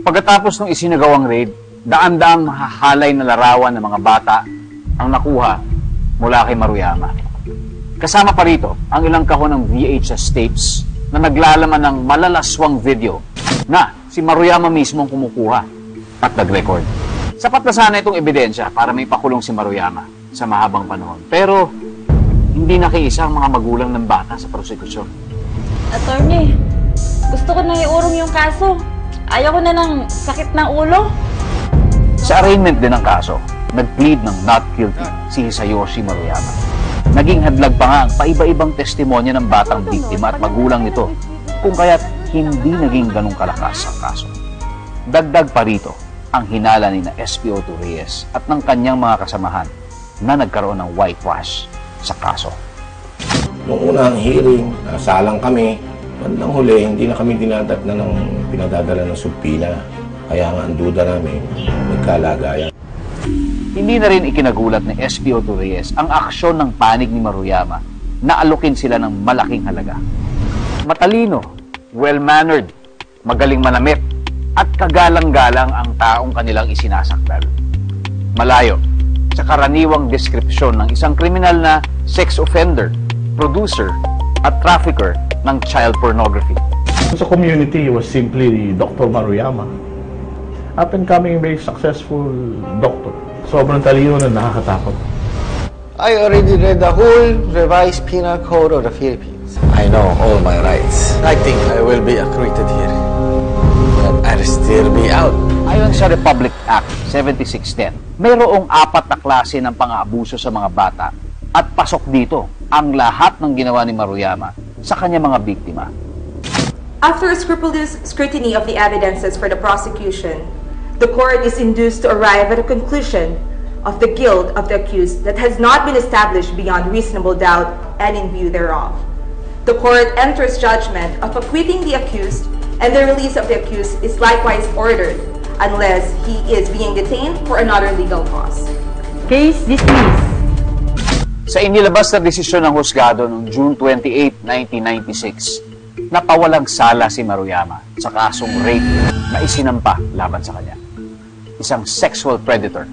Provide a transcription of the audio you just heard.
Pagkatapos ng isinagawang raid, daan-daang mahahalay na larawan ng mga bata ang nakuha mula kay Maruyama. Kasama pa rito ang ilang kahon ng VHS tapes na naglalaman ng malalaswang video na si Maruyama mismo ang kumukuha at nag-record. Sapat na sana itong ebidensya para may pakulong si Maruyama sa mahabang panahon. Pero hindi nakiisa ang mga magulang ng bata sa prosekusyon. Attorney, gusto ko na iurong yung kaso. Ayaw ko na ng sakit ng ulo. Sa arraignment din ng kaso, nag-plead ng not guilty si Hisayoshi Maruyama. Naging hadlag pa nga ang paiba-ibang testimonya ng batang biktima at magulang nito, kung kaya't hindi naging ganong kalakas ang kaso. Dagdag pa rito ang hinala ni na SPO2 Reyes at ng kanyang mga kasamahan na nagkaroon ng whitewash sa kaso. Noong unang hearing, nasalang kami. Bandang huli, hindi na kami dinadatna ng pinadadala ng subpina. Kaya nga ang duda namin, nagkalagayan. Hindi na rin ikinagulat ni SPO2 Reyes ang aksyon ng panig ni Maruyama na alukin sila ng malaking halaga. Matalino, well-mannered, magaling manamit, at kagalang-galang ang taong kanilang isinasakdal. Malayo sa karaniwang deskripsyon ng isang kriminal na sex offender, producer, at trafficker ng child pornography. Sa community, he was simply Dr. Maruyama. Up and coming, very successful doctor. Sobrang talino na nakakatakot. I already read the whole revised penal code of the Philippines. I know all my rights. I think I will be acquitted here. But I'll still be out. Ayon sa Republic Act 7610, mayroong 4 na klase ng pang-aabuso sa mga bata at pasok dito ang lahat ng ginawa ni Maruyama sa kanya mga biktima. After a scrupulous scrutiny of the evidences for the prosecution, the court is induced to arrive at a conclusion of the guilt of the accused that has not been established beyond reasonable doubt and in view thereof. The court enters judgment of acquitting the accused, and the release of the accused is likewise ordered unless he is being detained for another legal cause. Case dismissed. Sa inilabas na desisyon ng husgado noong June 28, 1996, napawalang sala si Maruyama sa kasong rape na isinampa laban sa kanya. Isang sexual predator